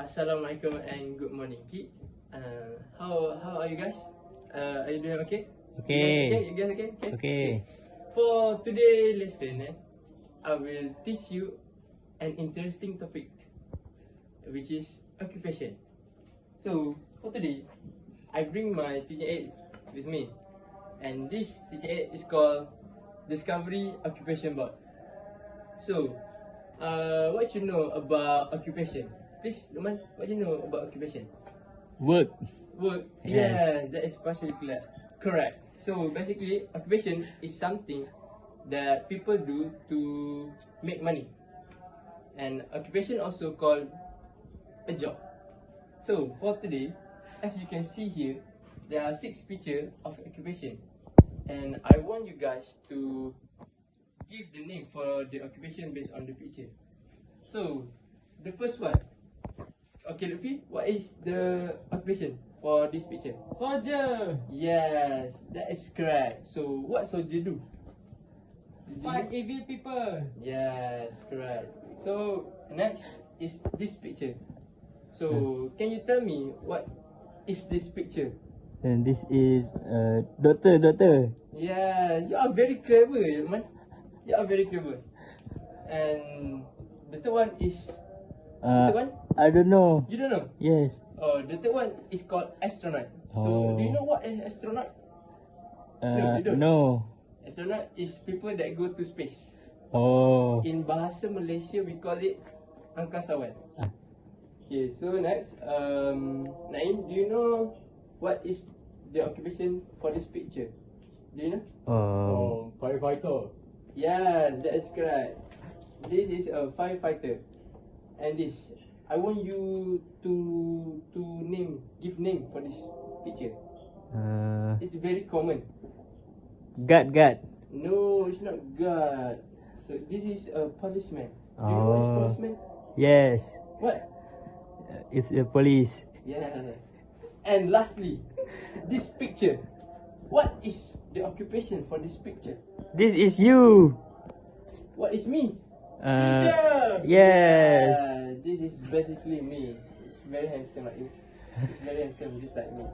Assalamualaikum and good morning, kids. How are you guys? Are you doing okay? You guys okay? Okay. You guys okay? Okay. For today lesson, I will teach you an interesting topic, which is occupation. So for today, I bring my teaching aids with me, and this teaching aid is called Discovery Occupation Board. So, what you know about occupation? Please, Luman, what do you know about occupation? Work. Work. Yes. Yes, that is partially correct. So basically, occupation is something that people do to make money, and occupation also called a job. So for today, as you can see here, there are 6 pictures of occupation, and I want you guys to give the name for the occupation based on the picture. So the first one. Okay, Lutfi, what is the occupation for this picture? Soldier! Yes, that is correct. So, what soldier do? Fight evil people! Yes, correct. So, next is this picture. So, can you tell me what is this picture? And this is doctor. Yeah, you are very clever, man. You are very clever. And the third one is the third one? I don't know. You don't know? Yes. Oh, the third one is called astronaut. So, do you know what is astronaut? No, you don't. No. Astronaut is people that go to space. Oh. In bahasa Malaysia, we call it angkasawan. Okay, so next, Naim, do you know what is the occupation for this picture? Do you know? Firefighter! Yes, that is correct. This is a firefighter, and this, I want you to give name for this picture. It's very common. Guard. No, it's not guard. So this is a policeman. Do you know what is policeman? Yes. What? It's a police. Yes. And lastly, this picture. What is the occupation for this picture? This is you. What is me? Teacher! Yes. This is basically me. It's very handsome like you. It's very handsome just like me.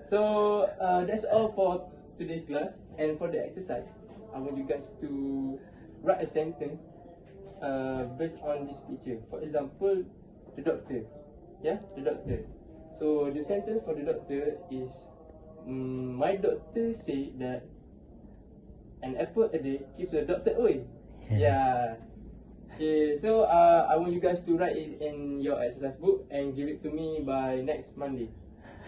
So that's all for today's class. And for the exercise, I want you guys to write a sentence based on this picture. For example, the doctor. Yeah, the doctor. So the sentence for the doctor is, my doctor say that an apple a day keeps a doctor away. Yeah. Okay, so I want you guys to write it in your exercise book and give it to me by next Monday.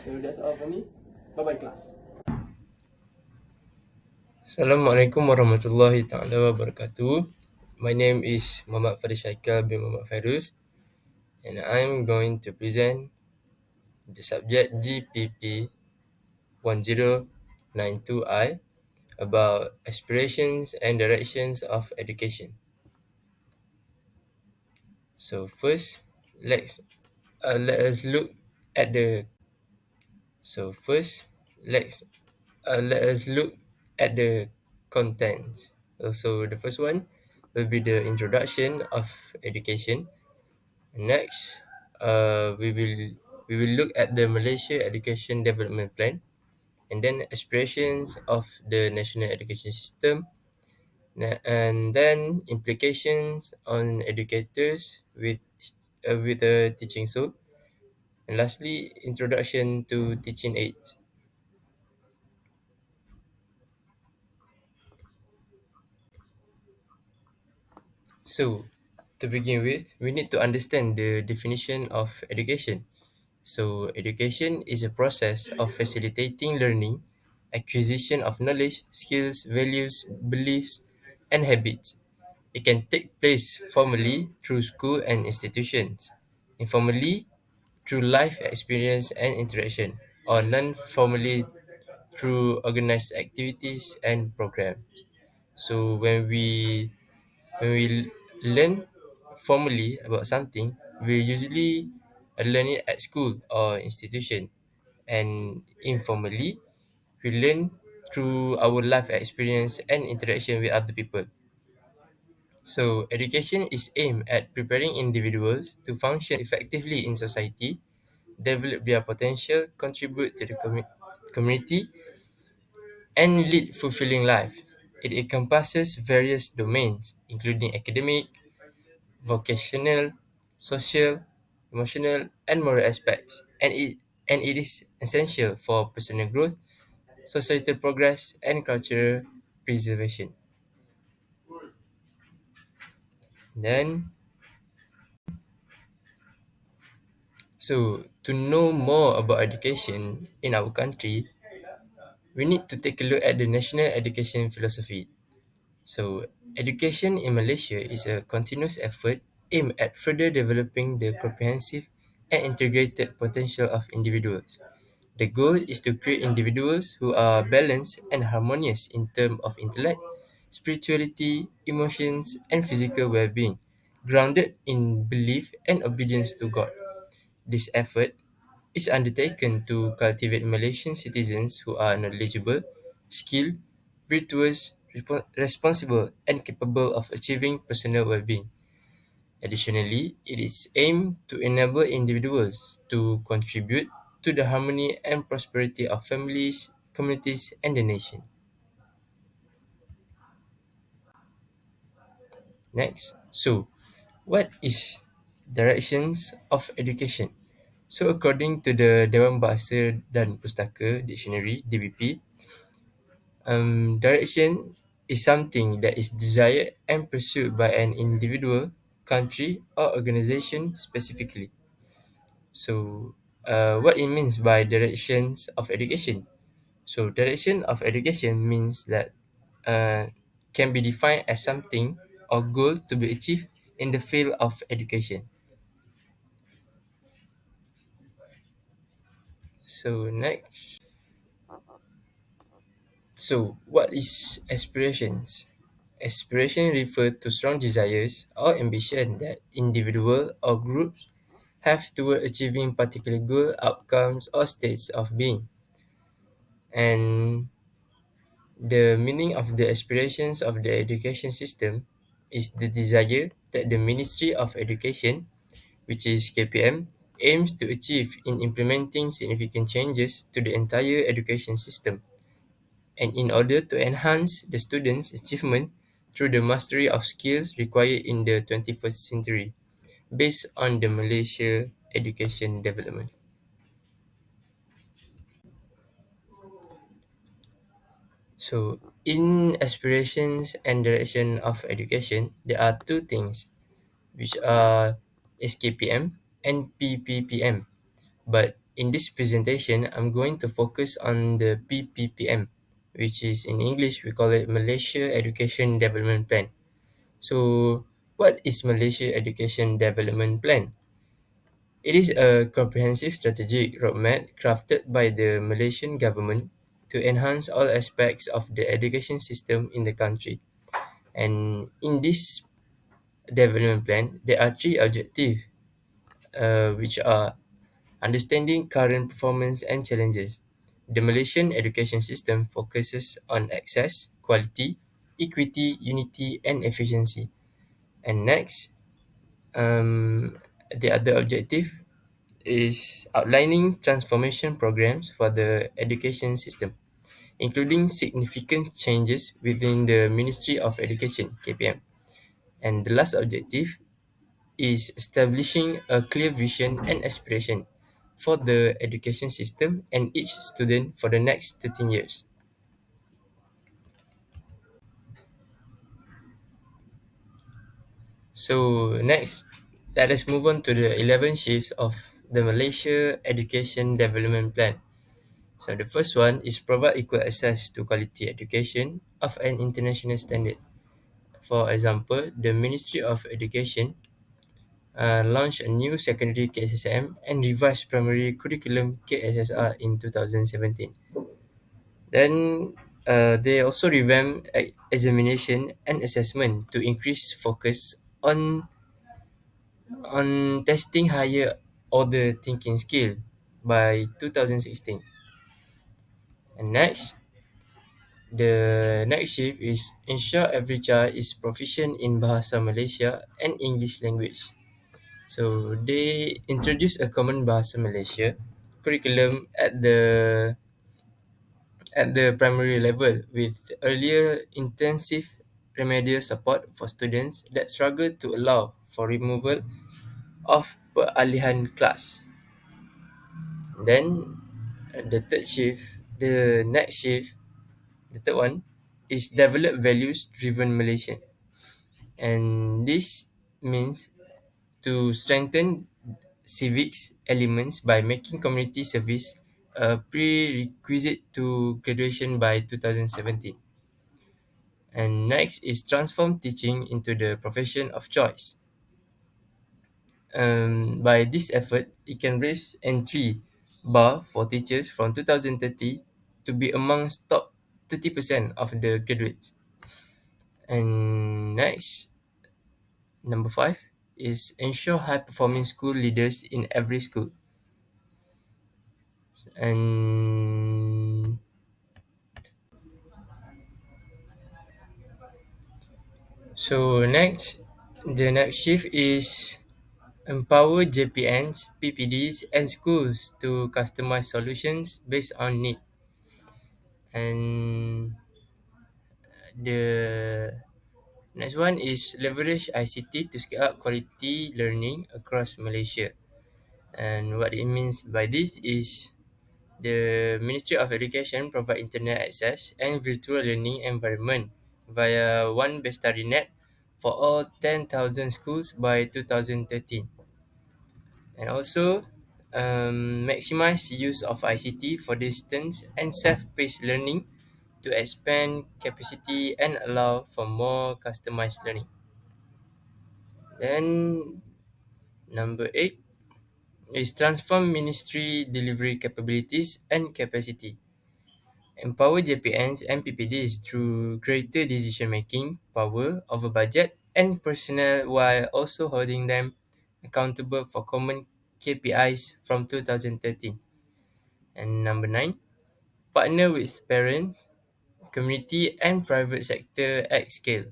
So that's all for me. Bye-bye class. Assalamualaikum warahmatullahi ta'ala wabarakatuh. My name is Muhammad Faris Shaikal bin Muhammad Fairuz, and I'm going to present the subject GPP1092i about aspirations and directions of education. So first, let us look at the let us look at the contents. So the first one will be the introduction of education. Next, we will look at the Malaysia Education Development Plan, and then aspirations of the national education system, and then implications on educators with a teaching soul, and lastly, introduction to teaching aids. So, to begin with, we need to understand the definition of education. So, education is a process of facilitating learning, acquisition of knowledge, skills, values, beliefs, and habits. It can take place formally through school and institutions, informally through life experience and interaction, or non-formally through organized activities and programs. So when we learn formally about something, we usually learn it at school or institution, and informally, we learn through our life experience and interaction with other people. So, education is aimed at preparing individuals to function effectively in society, develop their potential, contribute to the community, and lead fulfilling life. It encompasses various domains, including academic, vocational, social, emotional, and moral aspects, and it is essential for personal growth, societal progress, and cultural preservation. Then, so to know more about education in our country, we need to take a look at the national education philosophy. So, education in Malaysia is a continuous effort aimed at further developing the comprehensive and integrated potential of individuals. The goal is to create individuals who are balanced and harmonious in terms of intellect, spirituality, emotions, and physical well being, grounded in belief and obedience to God. This effort is undertaken to cultivate Malaysian citizens who are knowledgeable, skilled, virtuous, responsible, and capable of achieving personal well being. Additionally, it is aimed to enable individuals to contribute to the harmony and prosperity of families, communities, and the nation. Next, so what is directions of education? So according to the Dewan Bahasa dan Pustaka Dictionary (DBP), direction is something that is desired and pursued by an individual, country, or organization specifically. So, what it means by directions of education? So, direction of education means that can be defined as something or goal to be achieved in the field of education. So, next. So, what is aspirations? Aspiration refer to strong desires or ambition that individual or groups have toward achieving particular goal, outcomes, or states of being. And the meaning of the aspirations of the education system is the desire that the Ministry of Education, which is KPM, aims to achieve in implementing significant changes to the entire education system, and in order to enhance the students' achievement through the mastery of skills required in the 21st century, based on the Malaysia education development. So, in aspirations and direction of education, there are two things, which are SKPM and PPPM. But in this presentation, I'm going to focus on the PPPM, which is in English, we call it Malaysia Education Development Plan. So, what is Malaysia Education Development Plan? It is a comprehensive strategic roadmap crafted by the Malaysian government to enhance all aspects of the education system in the country. And in this development plan, there are three objectives, which are understanding current performance and challenges. The Malaysian education system focuses on access, quality, equity, unity, and efficiency. And next, the other objective is outlining transformation programs for the education system, including significant changes within the Ministry of Education (KPM). And the last objective is establishing a clear vision and aspiration for the education system and each student for the next 13 years. So next, let us move on to the 11 shifts of the Malaysia Education Development Plan. So the first one is provide equal access to quality education of an international standard. For example, the Ministry of Education launched a new secondary KSSM and revised primary curriculum KSSR in 2017. Then they also revamped examination and assessment to increase focus on testing higher order thinking skill by 2016. And next, The next shift is ensure every child is proficient in Bahasa Malaysia and English language. So they introduce a common Bahasa Malaysia curriculum at the primary level with earlier intensive remedial support for students that struggle to allow for removal of peralihan class. Then the next shift, the third one is develop values driven Malaysian. And this means to strengthen civics elements by making community service a prerequisite to graduation by 2017. And next is transform teaching into the profession of choice. By this effort, it can raise entry bar for teachers from 2030 to be amongst top 30% of the graduates. And next, number five is ensure high performing school leaders in every school. And so next, the next shift is empower JPNs, PPDs, and schools to customize solutions based on need. And the next one is leverage ICT to scale up quality learning across Malaysia. And what it means by this is the Ministry of Education provide internet access and virtual learning environment via One Bestari Net for all 10,000 schools by 2013. And also maximize use of ICT for distance and self-paced learning to expand capacity and allow for more customized learning. Then number 8 is transform ministry delivery capabilities and capacity. Empower JPNs and PPDs through greater decision making power over budget and personnel while also holding them accountable for common KPIs from 2013. And number 9, partner with parents, community and private sector at scale.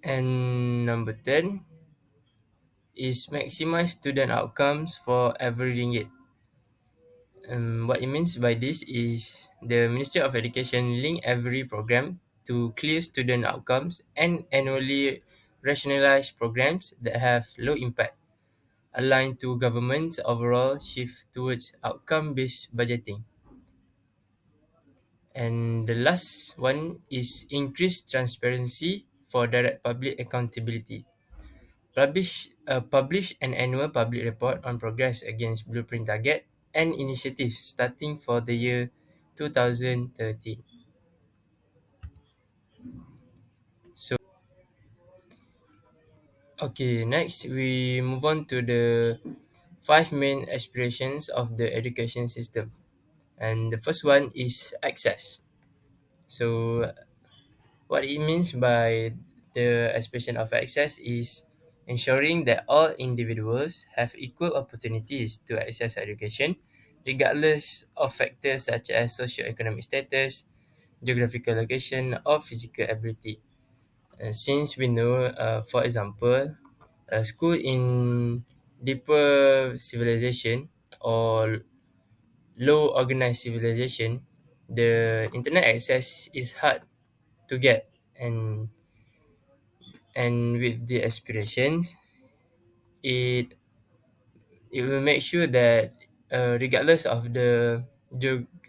And number 10 is maximize student outcomes for every ringgit. What it means by this is the Ministry of Education link every program to clear student outcomes and annually rationalize programs that have low impact, aligned to government's overall shift towards outcome-based budgeting. And the last one is increased transparency for direct public accountability. Publish an annual public report on progress against blueprint target and initiatives starting for the year 2013. So, okay, next we move on to the five main aspirations of the education system. And the first one is access. So, what it means by the aspiration of access is ensuring that all individuals have equal opportunities to access education, regardless of factors such as socioeconomic status, geographical location, or physical ability. Since we know, for example, a school in deeper civilization or low organized civilization, the internet access is hard to get, and with the aspirations, it it will make sure that regardless of the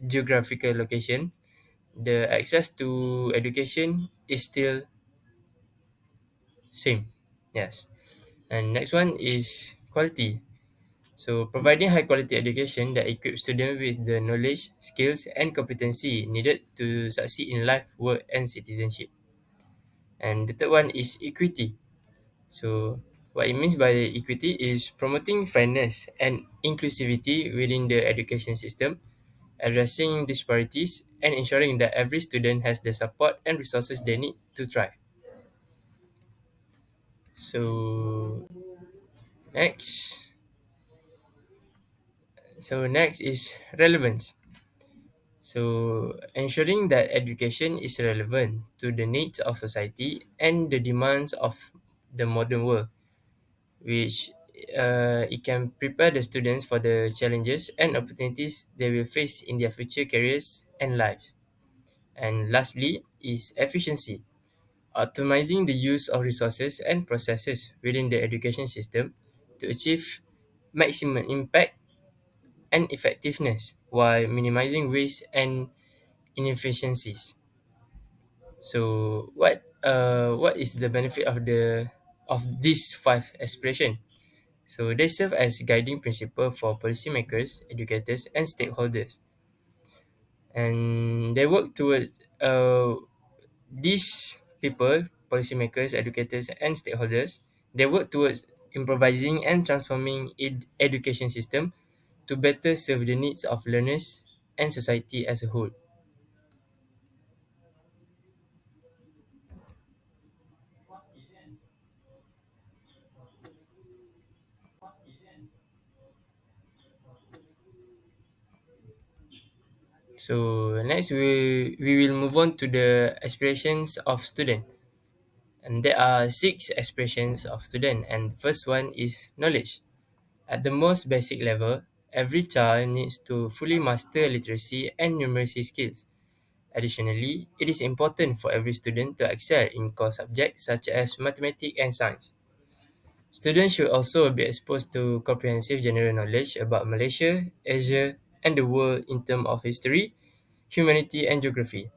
geographical location, the access to education is still same. Yes. And next one is quality. So providing high quality education that equips students with the knowledge, skills, and competency needed to succeed in life, work, and citizenship. And the third one is equity. So what it means by equity is promoting fairness and inclusivity within the education system, addressing disparities, and ensuring that every student has the support and resources they need to thrive. So next is relevance. So, ensuring that education is relevant to the needs of society and the demands of the modern world, which it can prepare the students for the challenges and opportunities they will face in their future careers and lives. And lastly is efficiency, optimizing the use of resources and processes within the education system to achieve maximum impact and effectiveness while minimizing waste and inefficiencies. So what is the benefit of these five aspiration? So they serve as guiding principle for policymakers, educators, and stakeholders, and they work towards these people, policymakers, educators, and stakeholders. They work towards improvising and transforming education system to better serve the needs of learners and society as a whole. So next we will move on to the aspirations of student. And there are six aspirations of student, and the first one is knowledge. At the most basic level, every child needs to fully master literacy and numeracy skills. Additionally, it is important for every student to excel in core subjects such as mathematics and science. Students should also be exposed to comprehensive general knowledge about Malaysia, Asia, and the world in terms of history, humanity, and geography.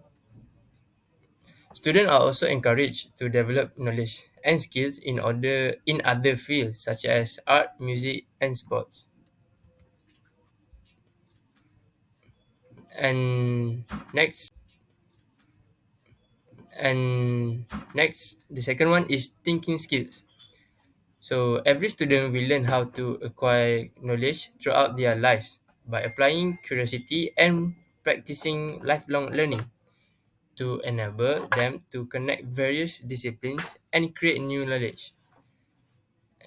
Students are also encouraged to develop knowledge and skills in other fields such as art, music, and sports. And next, and next, the second one is thinking skills. So every student will learn how to acquire knowledge throughout their lives by applying curiosity and practicing lifelong learning to enable them to connect various disciplines and create new knowledge.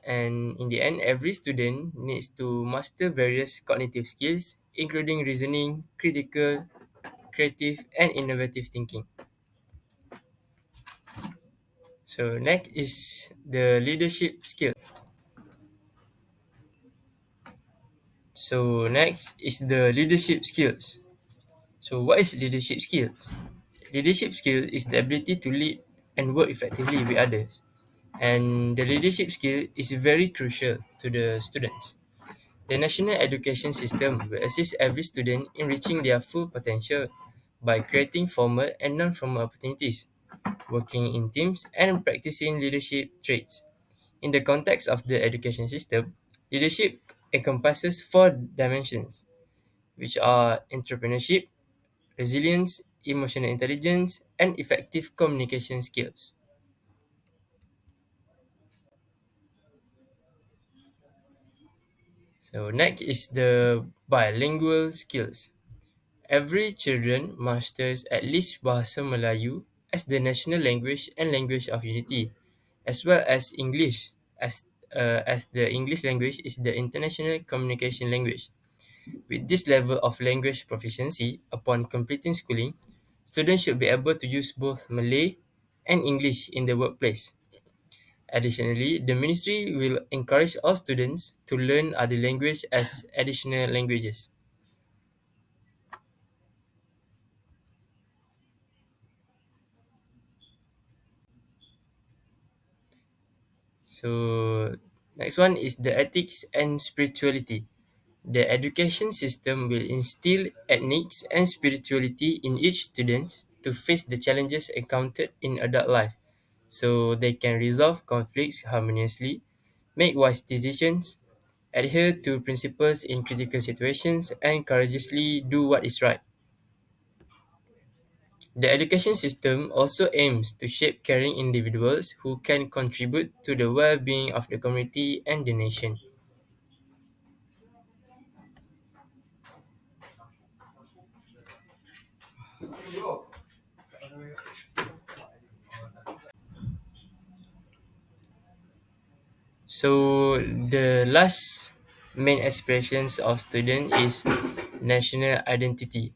And in the end, every student needs to master various cognitive skills, including reasoning, critical, creative, and innovative thinking. So next is the leadership skill. So next is the leadership skills. So what is leadership skills? Leadership skill is the ability to lead and work effectively with others. And the leadership skill is very crucial to the students. The national education system will assist every student in reaching their full potential by creating formal and non-formal opportunities, working in teams, and practicing leadership traits. In the context of the education system, leadership encompasses four dimensions, which are entrepreneurship, resilience, emotional intelligence, and effective communication skills. So next is the bilingual skills. Every children masters at least Bahasa Melayu as the national language and language of unity, as well as English as the English language is the international communication language. With this level of language proficiency upon completing schooling, students should be able to use both Malay and English in the workplace. Additionally, the ministry will encourage all students to learn other language as additional languages. So, next one is the ethics and spirituality. The education system will instill ethics and spirituality in each student to face the challenges encountered in adult life so they can resolve conflicts harmoniously, make wise decisions, adhere to principles in critical situations, and courageously do what is right. The education system also aims to shape caring individuals who can contribute to the well being of the community and the nation. So the last main aspirations of student is national identity.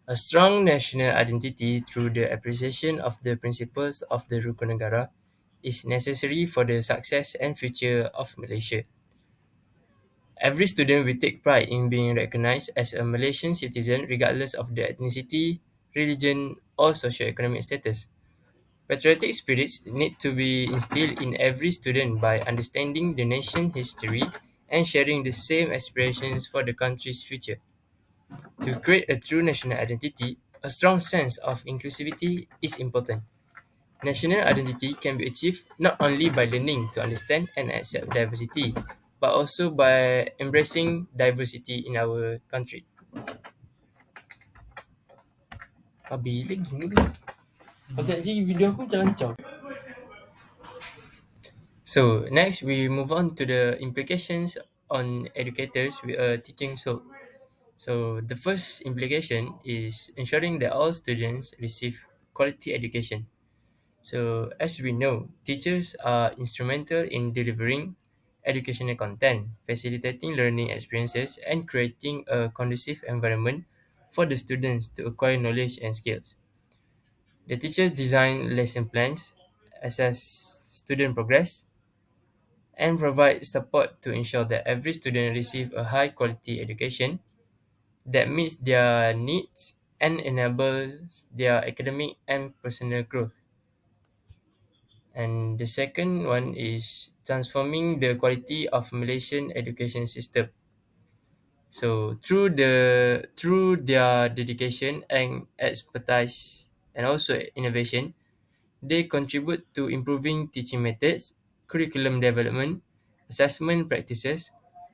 A strong national identity through the appreciation of the principles of the Rukun Negara is necessary for the success and future of Malaysia. Every student will take pride in being recognized as a Malaysian citizen regardless of their ethnicity, religion, or socioeconomic status. Patriotic spirits need to be instilled in every student by understanding the nation's history and sharing the same aspirations for the country's future. To create a true national identity, a strong sense of inclusivity is important. National identity can be achieved not only by learning to understand and accept diversity, but also by embracing diversity in our country. Habis lagi ni. Pasal jadi video aku macam lancar. So next we move on to the implications on educators with a teaching soul. So the first implication is ensuring that all students receive quality education. So as we know, teachers are instrumental in delivering educational content, facilitating learning experiences, and creating a conducive environment for the students to acquire knowledge and skills. The teachers design lesson plans, assess student progress, and provide support to ensure that every student receive a high quality education that meets their needs and enables their academic and personal growth. And the second one is transforming the quality of Malaysian education system. So through their dedication and expertise and also innovation, they contribute to improving teaching methods, curriculum development, assessment practices,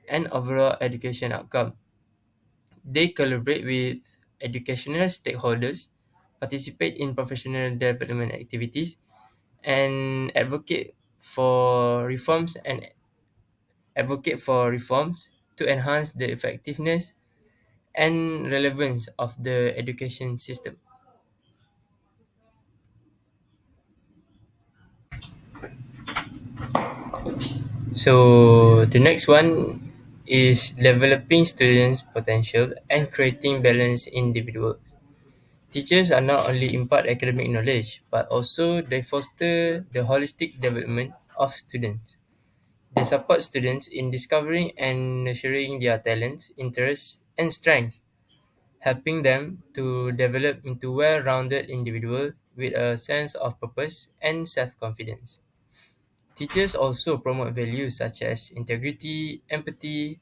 and overall education outcome. They collaborate with educational stakeholders, participate in professional development activities, and advocate for reforms to enhance the effectiveness and relevance of the education system. So the next one is developing students' potential and creating balanced individuals. Teachers are not only impart academic knowledge, but also they foster the holistic development of students. They support students in discovering and nurturing their talents, interests, and strengths, helping them to develop into well-rounded individuals with a sense of purpose and self-confidence. Teachers also promote values such as integrity, empathy,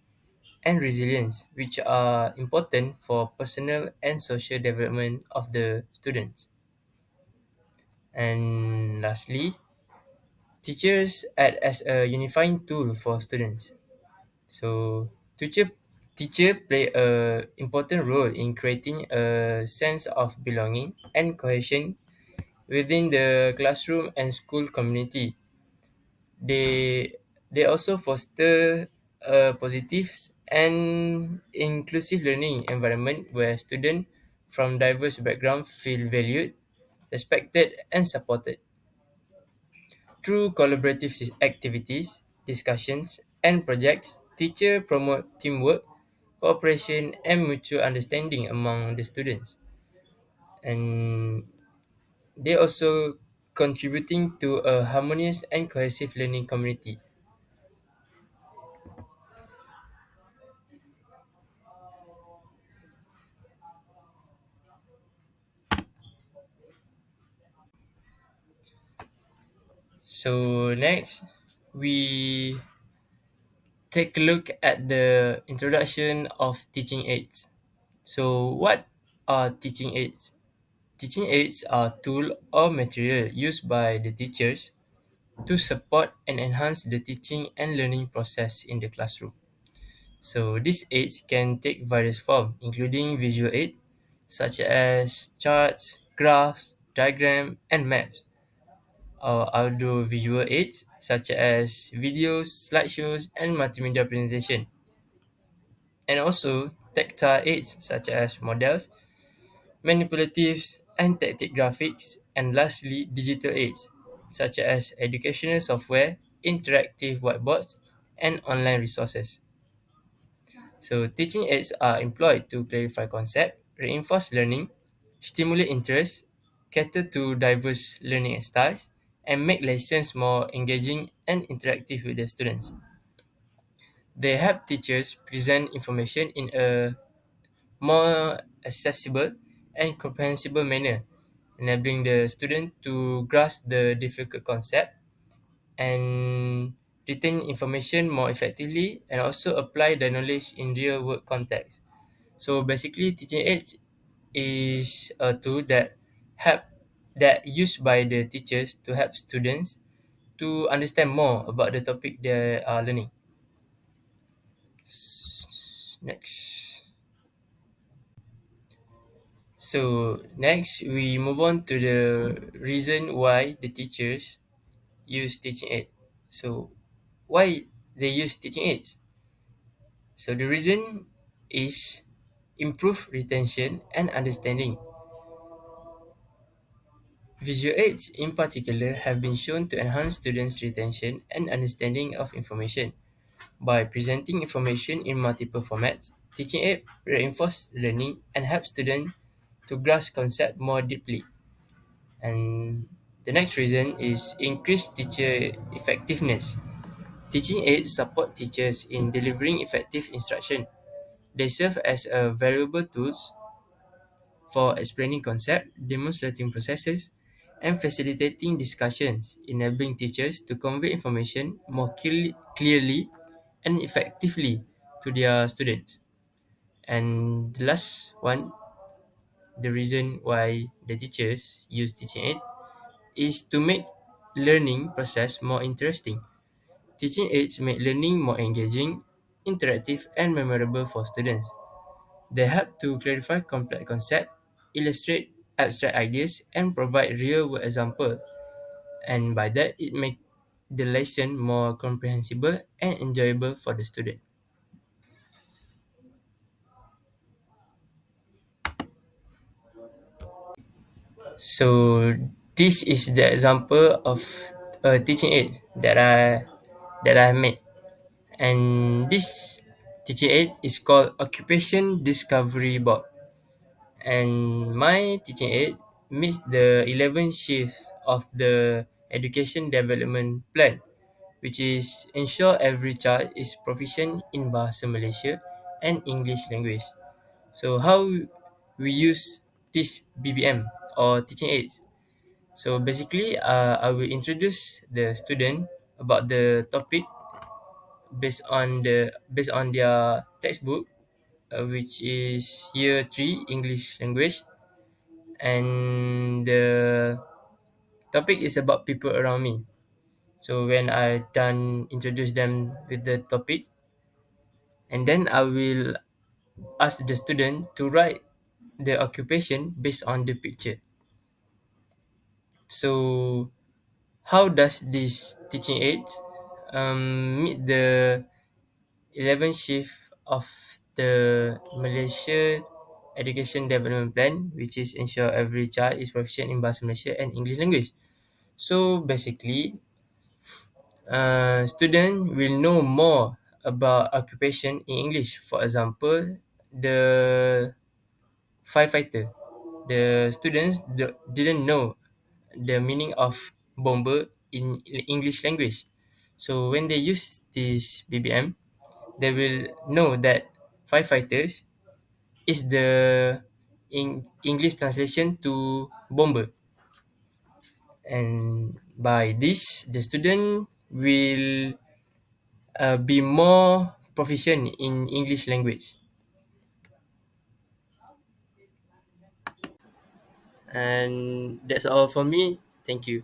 and resilience, which are important for personal and social development of the students. And lastly, teachers act as a unifying tool for students. So teacher play a important role in creating a sense of belonging and cohesion within the classroom and school community. They they also foster a positive and inclusive learning environment where students from diverse backgrounds feel valued, respected, and supported. Through collaborative activities, discussions, and projects, teachers promote teamwork, cooperation, and mutual understanding among the students. And they also contributing to a harmonious and cohesive learning community. So next, we take a look at the introduction of teaching aids. So what are teaching aids? Teaching aids are tool or material used by the teachers to support and enhance the teaching and learning process in the classroom. So these aids can take various forms, including visual aid, such as charts, graphs, diagram, and maps, or audio visual aids, such as videos, slideshows, and multimedia presentation, and also tactile aids, such as models, manipulatives, and tactic graphics, and lastly, digital aids, such as educational software, interactive whiteboards, and online resources. So, teaching aids are employed to clarify concept, reinforce learning, stimulate interest, cater to diverse learning styles, and make lessons more engaging and interactive with the students. They help teachers present information in a more accessible and comprehensible manner, enabling the student to grasp the difficult concept and retain information more effectively and also apply the knowledge in real world context. So basically teaching aids is a tool that help that used by the teachers to help students to understand more about the topic they are learning. Next. So next we move on to the reason why the teachers use teaching aid. So why they use teaching aids? So the reason is improve retention and understanding. Visual aids in particular have been shown to enhance students' retention and understanding of information. By presenting information in multiple formats, teaching aid reinforces learning and helps students to grasp concept more deeply. And the next reason is increased teacher effectiveness. Teaching aids support teachers in delivering effective instruction. They serve as a valuable tools for explaining concept, demonstrating processes, and facilitating discussions, enabling teachers to convey information more clearly and effectively to their students. And the last one, the reason why the teachers use teaching aid is to make learning process more interesting. Teaching aids make learning more engaging, interactive, and memorable for students. They help to clarify complex concepts, illustrate abstract ideas, and provide real-world examples. And by that, it makes the lesson more comprehensible and enjoyable for the student. So this is the example of a teaching aid that I made, and this teaching aid is called Occupation Discovery Board. And my teaching aid meets the 11 shifts of the education development plan, which is ensure every child is proficient in Bahasa Malaysia and English language. So how we use this BBM or teaching aids? So basically, I will introduce the student about the topic based on their textbook, which is Year 3 English Language, and the topic is about people around me. So when I done introduce them with the topic, and then I will ask the student to write the occupation based on the picture. So how does this teaching aid meet the 11 shift of the Malaysia Education Development Plan, which is ensure every child is proficient in Bahasa Malaysia and English language. So basically, student will know more about occupation in English. For example, the firefighter. The students didn't know the meaning of bomber in English language. So when they use this BBM, they will know that firefighters is the English translation to bomber. And by this, the student will be more proficient in English language. And that's all for me. Thank you.